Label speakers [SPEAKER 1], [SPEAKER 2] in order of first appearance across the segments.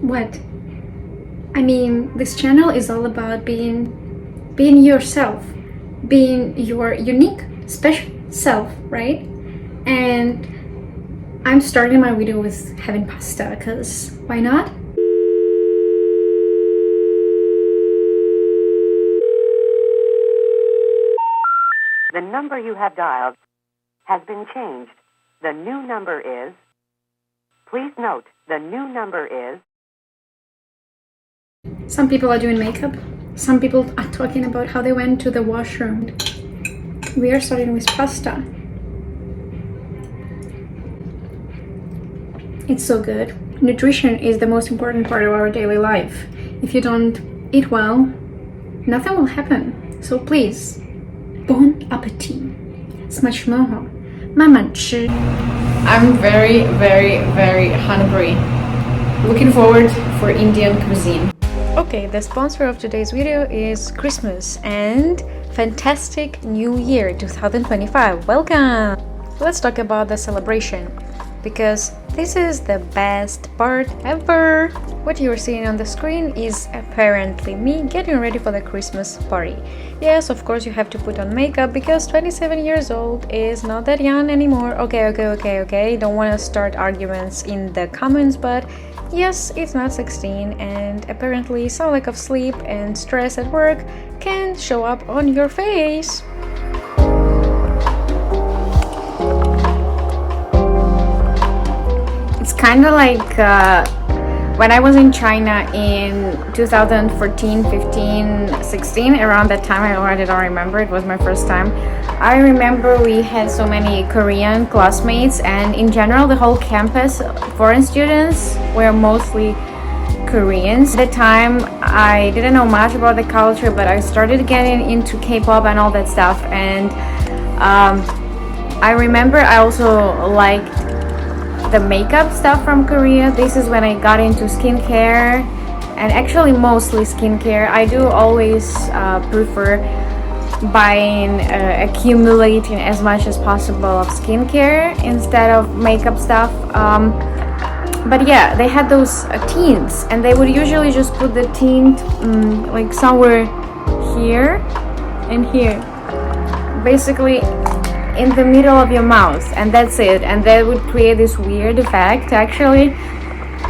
[SPEAKER 1] What? I mean, this channel is all about being yourself, being your unique, special self, right? And I'm starting my video with having pasta, because why not?
[SPEAKER 2] The number you have dialed has been changed. The new number is... Please note, the new number is...
[SPEAKER 1] Some people are doing makeup. Some people are talking about how they went to the washroom. We are starting with pasta. It's so good. Nutrition is the most important part of our daily life. If you don't eat well, nothing will happen. So please, bon appetit. Smacznego. 慢慢吃. I'm very, very, very hungry. Looking forward for Indian cuisine. Okay, the sponsor of today's video is Christmas and fantastic New Year 2025. Welcome! Let's talk about the celebration, because this is the best part ever. What you're seeing on the screen is apparently me getting ready for the Christmas party. Yes, of course you have to put on makeup because 27 years old is not that young anymore. Okay. Don't want to start arguments in the comments, but yes, it's not 16, and apparently some lack of sleep and stress at work can show up on your face. It's kind of like when I was in China in 2014, 15, 16, around that time. I already don't remember, it was my first time. I remember we had so many Korean classmates, and in general the whole campus, foreign students were mostly Koreans. At the time I didn't know much about the culture, but I started getting into K-pop and all that stuff, and I remember I also liked the makeup stuff from Korea. This is when I got into skincare, and actually mostly skincare. I do always prefer buying, accumulating as much as possible of skincare instead of makeup stuff. But yeah, they had those tints, and they would usually just put the tint like somewhere here and here, basically in the middle of your mouth, and that's it, and that would create this weird effect actually.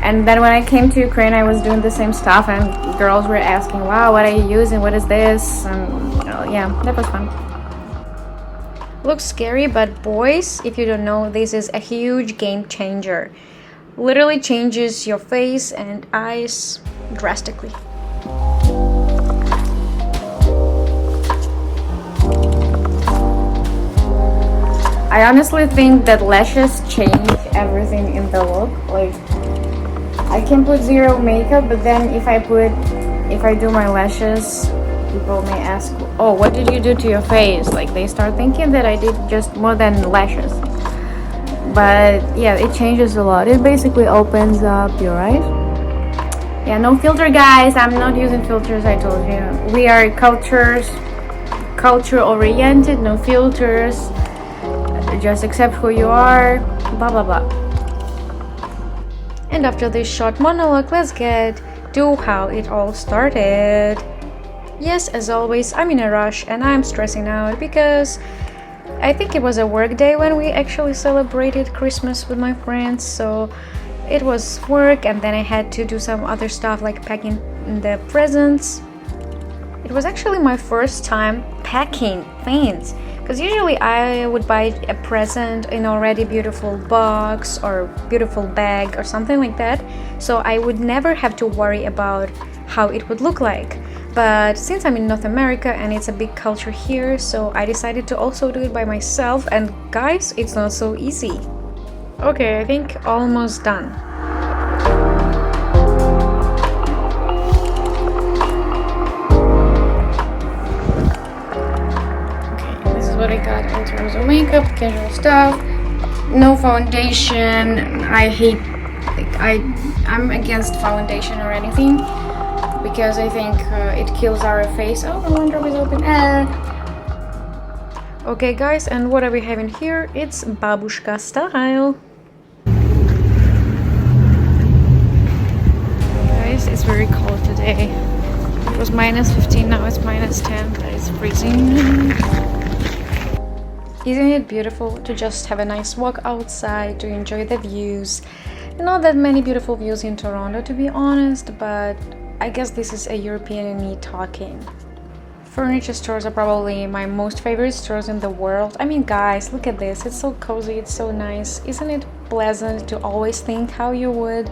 [SPEAKER 1] And then when I came to Ukraine, I was doing the same stuff, and girls were asking, wow, what are you using, what is this? And yeah, that was fun. Looks scary, but boys, if you don't know, this is a huge game changer. Literally changes your face and eyes drastically. I honestly think that lashes change everything in the look. Like, I can put zero makeup, but then if I do my lashes, people may ask, oh, what did you do to your face? Like, they start thinking that I did just more than lashes. But yeah, it changes a lot. It basically opens up your eyes. Yeah, no filter, guys. I'm not using filters, I told you. We are culture oriented, no filters. Just accept who you are, blah blah blah. And after this short monologue, let's get to how it all started. Yes, as always, I'm in a rush and I'm stressing out because I think it was a work day when we actually celebrated Christmas with my friends. So it was work, and then I had to do some other stuff like packing the presents. It was actually my first time packing things, because usually I would buy a present in already beautiful box or beautiful bag or something like that, so I would never have to worry about how it would look like. But since I'm in North America and it's a big culture here, so I decided to also do it by myself, and guys, it's not so easy. Okay, I think almost done. What I got in terms of makeup, casual stuff, no foundation. I hate, I'm against foundation or anything, because I think it kills our face. Oh, my wardrobe is open. Okay guys, and what are we having here? It's babushka style. very cold today. It was -15, now it's -10, but it's freezing. Isn't it beautiful to just have a nice walk outside, to enjoy the views? Not that many beautiful views in Toronto, to be honest, but I guess this is a European in me talking. Furniture stores are probably my most favorite stores in the world. I mean, guys, look at this. It's so cozy, it's so nice. Isn't it pleasant to always think how you would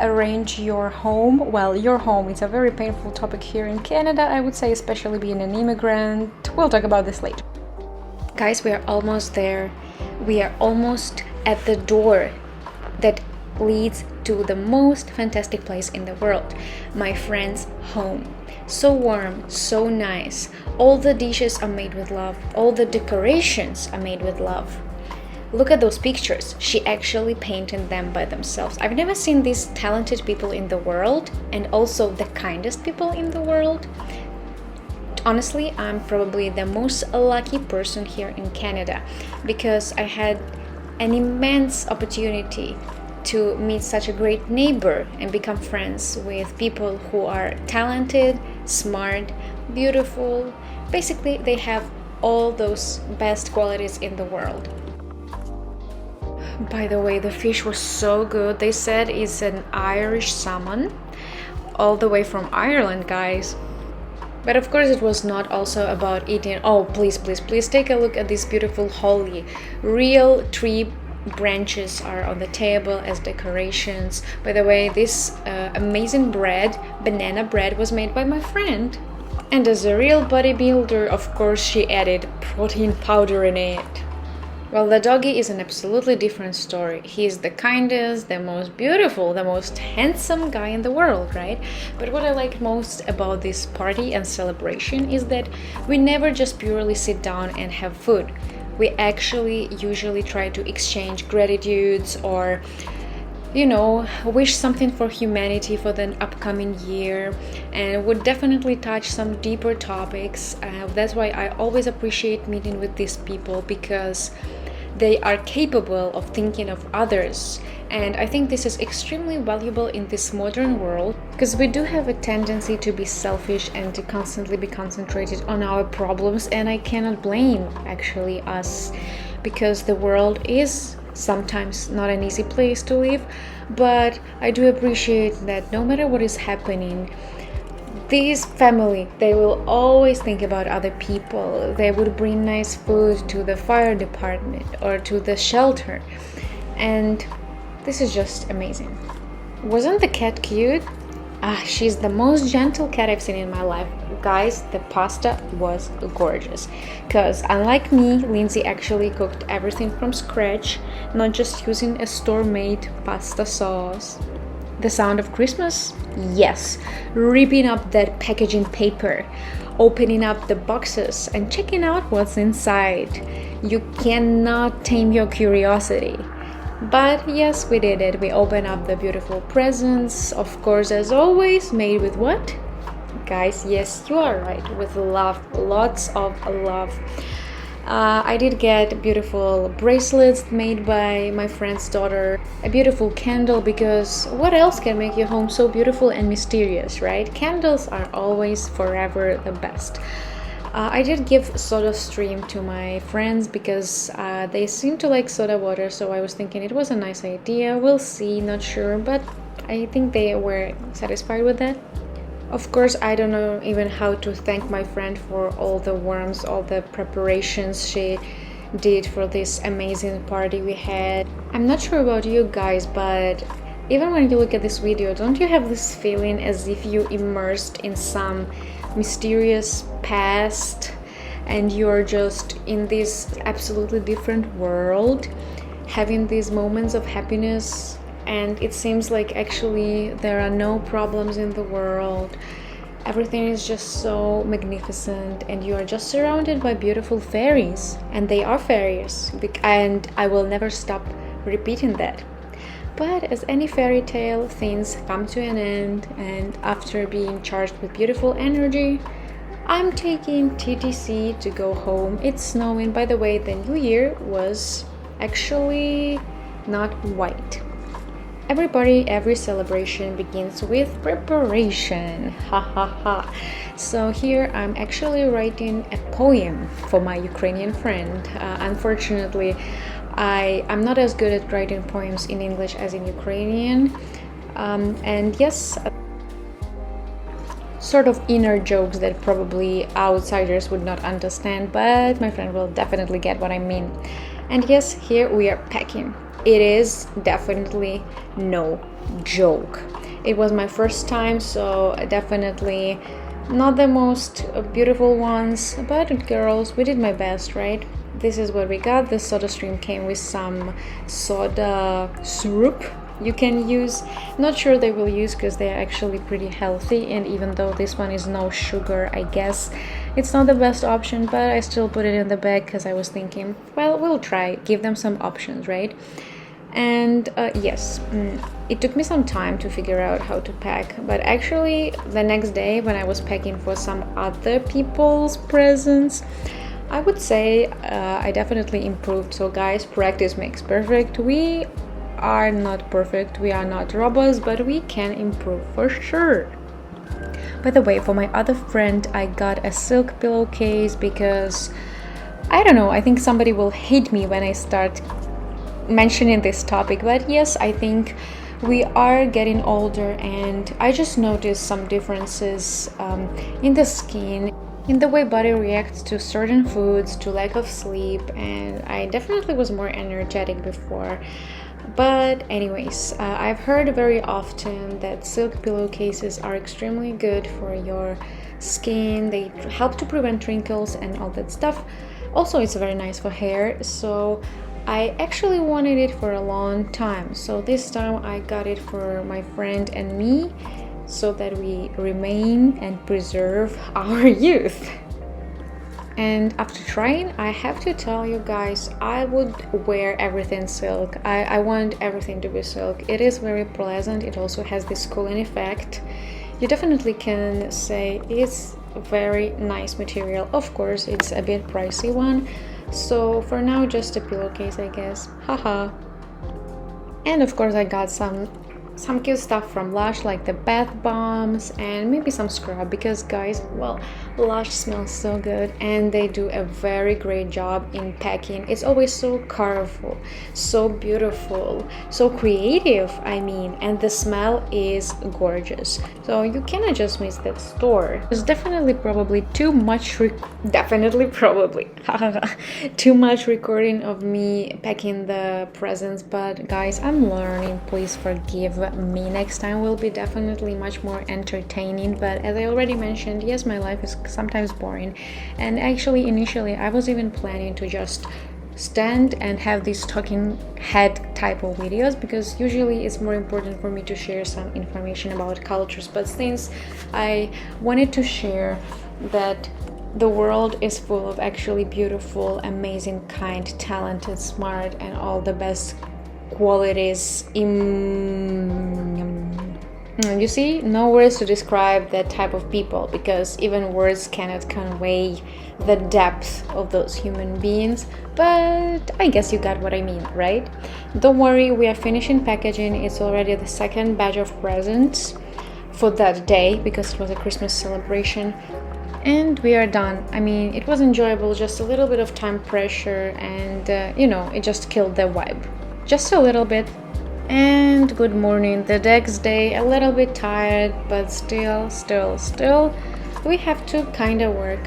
[SPEAKER 1] arrange your home? Well, your home, it's a very painful topic here in Canada, I would say, especially being an immigrant. We'll talk about this later. Guys, we are almost there. We are almost at the door that leads to the most fantastic place in the world, my friend's home. So warm, so nice. All the dishes are made with love. All the decorations are made with love. Look at those pictures. She actually painted them by themselves. I've never seen these talented people in the world, and also the kindest people in the world. Honestly, I'm probably the most lucky person here in Canada because I had an immense opportunity to meet such a great neighbor and become friends with people who are talented, smart, beautiful. Basically, they have all those best qualities in the world. By the way, the fish was so good. They said it's an Irish salmon, all the way from Ireland, guys. But of course, it was not also about eating. Oh, please take a look at this beautiful holly. Real tree branches are on the table as decorations. By the way, this amazing bread, banana bread, was made by my friend. And as a real bodybuilder, of course, she added protein powder in it. Well, the doggy is an absolutely different story. He is the kindest, the most beautiful, the most handsome guy in the world, right? But what I like most about this party and celebration is that we never just purely sit down and have food. We actually usually try to exchange gratitudes or, wish something for humanity for the upcoming year, and would definitely touch some deeper topics. That's why I always appreciate meeting with these people, because they are capable of thinking of others. And I think this is extremely valuable in this modern world, because we do have a tendency to be selfish and to constantly be concentrated on our problems, and I cannot blame actually us, because the world is sometimes not an easy place to live. But I do appreciate that no matter what is happening, this family, they will always think about other people. They would bring nice food to the fire department or to the shelter, and this is just amazing. Wasn't the cat cute? She's the most gentle cat I've seen in my life. Guys, the pasta was gorgeous, because unlike me, Lindsay actually cooked everything from scratch, not just using a store-made pasta sauce. The sound of Christmas? Yes, ripping up that packaging paper, opening up the boxes and checking out what's inside. You cannot tame your curiosity. But yes, we did it. We opened up the beautiful presents, of course, as always, made with what? Guys, yes, you are right, with love, lots of love. I did get beautiful bracelets made by my friend's daughter, a beautiful candle, because what else can make your home so beautiful and mysterious, right? Candles are always forever the best. I did give soda stream to my friends because they seem to like soda water, so I was thinking it was a nice idea. We'll see, not sure, but I think they were satisfied with that. Of course, I don't know even how to thank my friend for all the warmth, all the preparations she did for this amazing party we had. I'm not sure about you guys, but even when you look at this video, don't you have this feeling as if you immersed in some mysterious past and you're just in this absolutely different world, having these moments of happiness? And it seems like actually there are no problems in the world. Everything is just so magnificent, and you are just surrounded by beautiful fairies. And they are fairies, and I will never stop repeating that. But as any fairy tale, things come to an end, and after being charged with beautiful energy, I'm taking TTC to go home. It's snowing. By the way, the new year was actually not white. every celebration begins with preparation. Ha ha ha. So here I'm actually writing a poem for my Ukrainian friend. Unfortunately, I'm not as good at writing poems in English as in Ukrainian. And yes, sort of inner jokes that probably outsiders would not understand, but my friend will definitely get what I mean. And yes, here we are packing. It is definitely no joke. It was my first time, so definitely not the most beautiful ones, but girls, we did my best, right? This is what we got. The soda stream came with some soda syrup you can use. Not sure they will use because they are actually pretty healthy, and even though this one is no sugar, I guess it's not the best option, but I still put it in the bag because I was thinking, well, we'll try, give them some options, right? And yes, it took me some time to figure out how to pack, but actually the next day when I was packing for some other people's presents, I would say I definitely improved. So guys, practice makes perfect. We are not perfect, we are not robots, but we can improve for sure. By the way, for my other friend, I got a silk pillowcase because I don't know, I think somebody will hate me when I start mentioning this topic, but yes, I think we are getting older, and I just noticed some differences in the skin, in the way body reacts to certain foods, to lack of sleep, and I definitely was more energetic before. But anyways, I've heard very often that silk pillowcases are extremely good for your skin. They help to prevent wrinkles and all that stuff. Also, it's very nice for hair, so I actually wanted it for a long time. So this time I got it for my friend and me, so that we remain and preserve our youth. And after trying, I have to tell you guys, I would wear everything silk. I want everything to be silk. It is very pleasant. It also has this cooling effect. You definitely can say it's a very nice material. Of course, it's a bit pricey one. So for now, just a pillowcase, I guess. Haha. And of course, I got some cute stuff from Lush, like the bath bombs and maybe some scrub, because guys, well, Lush smells so good and they do a very great job in packing. It's always so colorful, so beautiful, so creative, I mean, and the smell is gorgeous. So you cannot just miss that store. There's definitely probably too much too much recording of me packing the presents, but guys, I'm learning. Please forgive me. Next time will be definitely much more entertaining, but as I already mentioned, yes, my life is sometimes boring, and actually initially I was even planning to just stand and have these talking head type of videos, because usually it's more important for me to share some information about cultures, but since I wanted to share that the world is full of actually beautiful, amazing, kind, talented, smart, and all the best qualities. You see, no words to describe that type of people, because even words cannot convey the depth of those human beings, but I guess you got what I mean, right? Don't worry, we are finishing packaging. It's already the second batch of presents for that day, because it was a Christmas celebration. And we are done. I mean, it was enjoyable, just a little bit of time pressure, and it just killed the vibe. Just a little bit. And good morning. The next day, a little bit tired, but still, we have to kind of work.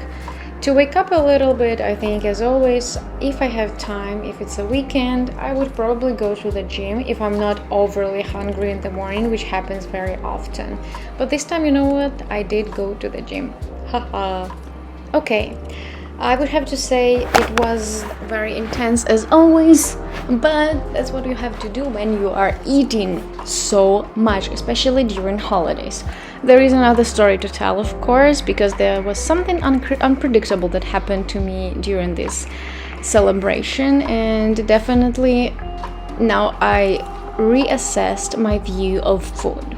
[SPEAKER 1] To wake up a little bit, I think, as always, if I have time, if it's a weekend, I would probably go to the gym if I'm not overly hungry in the morning, which happens very often. But this time, you know what? I did go to the gym. Haha. Okay, I would have to say it was very intense as always, but that's what you have to do when you are eating so much, especially during holidays. There is another story to tell, of course, because there was something unpredictable that happened to me during this celebration, and definitely now I reassessed my view of food.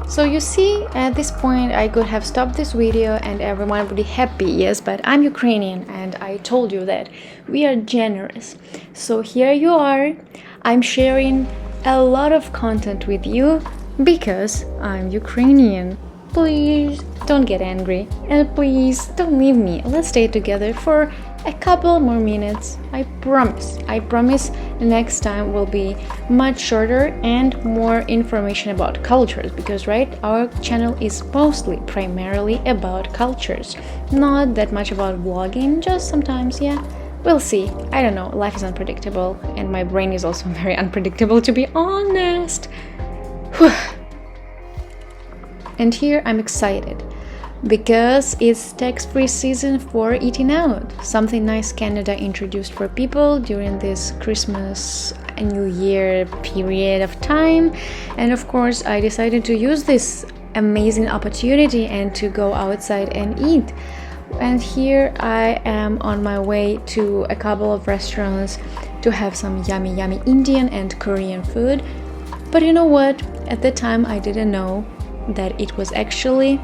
[SPEAKER 1] So you see, at this point I could have stopped this video and everyone would be happy, yes, but I'm Ukrainian and I told you that we are generous. So here you are, I'm sharing a lot of content with you because I'm Ukrainian. Please don't get angry and please don't leave me. Let's stay together for a couple more minutes. I promise. I promise the next time will be much shorter and more information about cultures because our channel is primarily about cultures. Not that much about vlogging, just sometimes, We'll see. I don't know, life is unpredictable and my brain is also very unpredictable, to be honest. And here I'm excited because it's tax-free season for eating out. Something nice Canada introduced for people during this Christmas and New Year period of time. And of course, I decided to use this amazing opportunity and to go outside and eat. And here I am on my way to a couple of restaurants to have some yummy Indian and Korean food. But you know what? At the time I didn't know that it was actually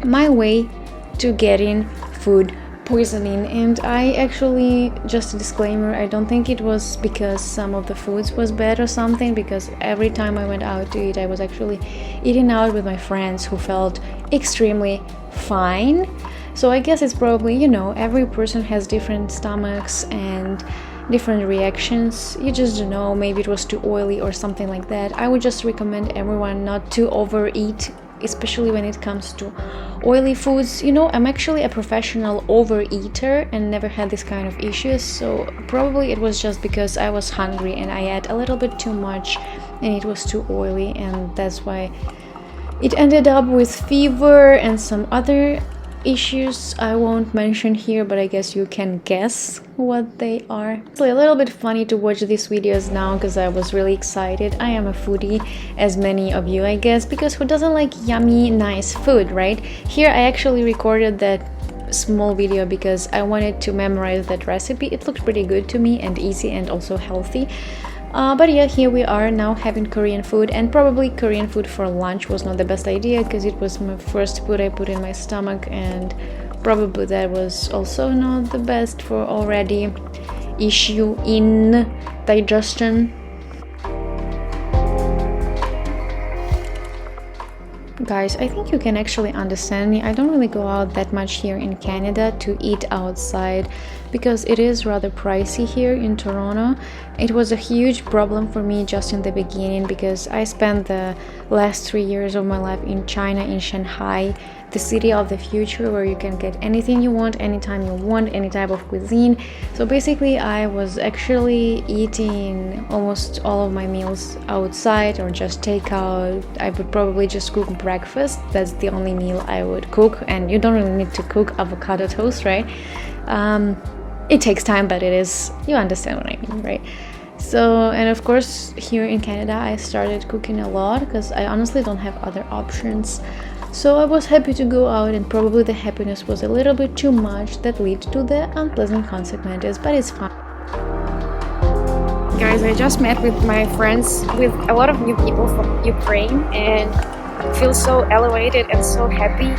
[SPEAKER 1] my way to getting food poisoning. And I actually, just a disclaimer, I don't think it was because some of the foods was bad or something, because every time I went out to eat I was actually eating out with my friends who felt extremely fine. So I guess it's probably, every person has different stomachs and different reactions. You just don't know, maybe it was too oily or something like that. I would just recommend everyone not to overeat, especially when it comes to oily foods. I'm actually a professional overeater and never had this kind of issues, so probably it was just because I was hungry and I ate a little bit too much and it was too oily, and that's why it ended up with fever and some other issues I won't mention here, but I guess you can guess what they are. It's a little bit funny to watch these videos now because I was really excited. I am a foodie, as many of you I guess, because who doesn't like yummy, nice food, right? Here I actually recorded that small video because I wanted to memorize that recipe. It looked pretty good to me and easy and also healthy. But here we are now having Korean food, and probably Korean food for lunch was not the best idea because it was my first food I put in my stomach, and probably that was also not the best for already issue in digestion. Guys, I think you can actually understand me. I don't really go out that much here in Canada to eat outside because it is rather pricey here in Toronto. It was a huge problem for me just in the beginning because I spent the last 3 years of my life in China, in Shanghai, the city of the future where you can get anything you want, anytime you want, any type of cuisine. So basically I was actually eating almost all of my meals outside or just takeout. I would probably just cook breakfast. That's the only meal I would cook, and you don't really need to cook avocado toast, right? It takes time, but it is, you understand what I mean, right? So, and of course here in Canada I started cooking a lot because I honestly don't have other options. So I was happy to go out, and probably the happiness was a little bit too much that led to the unpleasant consequences, but it's fine.
[SPEAKER 3] Guys, I just met with my friends, with a lot of new people from Ukraine, and feel so elevated and so happy.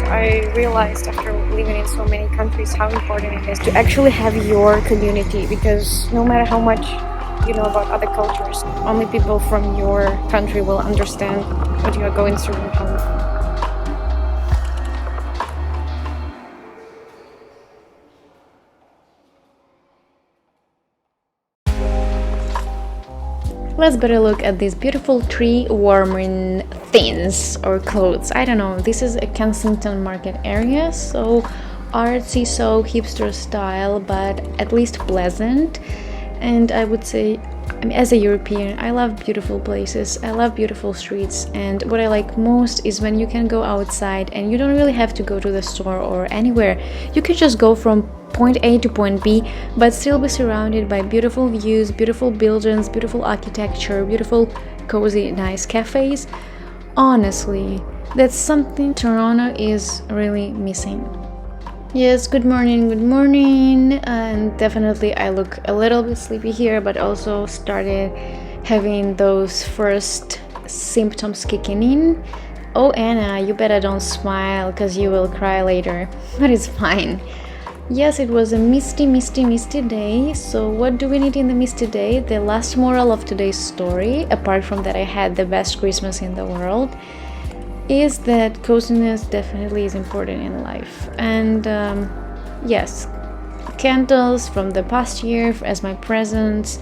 [SPEAKER 3] I realized after living in so many countries how important it is to actually have your community, because no matter how much you know about other cultures, only people from your country will understand what you are going through and how.
[SPEAKER 1] Let's better look at these beautiful tree warming things or clothes. I don't know, this is a Kensington Market area, so artsy, so hipster style, but at least pleasant. And I would say, as a European, I love beautiful places, I love beautiful streets, and what I like most is when you can go outside and you don't really have to go to the store or anywhere. You can just go from point A to point B, but still be surrounded by beautiful views, beautiful buildings, beautiful architecture, beautiful, cozy, nice cafes. Honestly, that's something Toronto is really missing. Yes, good morning, and definitely I look a little bit sleepy here, but also started having those first symptoms kicking in. Oh, Anna, you better don't smile because you will cry later, but it's fine.
[SPEAKER 4] Yes, it was a misty day. So what do we need in the misty day? The last moral of today's story, apart from that I had the best Christmas in the world, is that coziness definitely is important in life. And yes, candles from the past year as my presents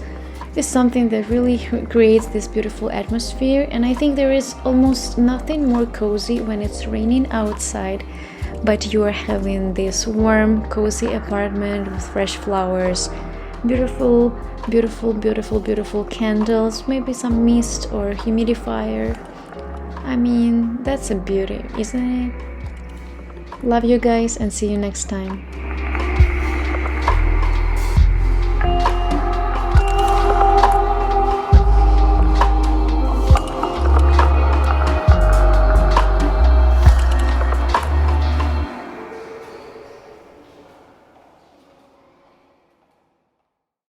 [SPEAKER 4] is something that really creates this beautiful atmosphere. And I think there is almost nothing more cozy when it's raining outside, but you are having this warm, cozy apartment with fresh flowers, beautiful candles, maybe some mist or humidifier. I mean, that's a beauty, isn't it? Love you guys and see you next time.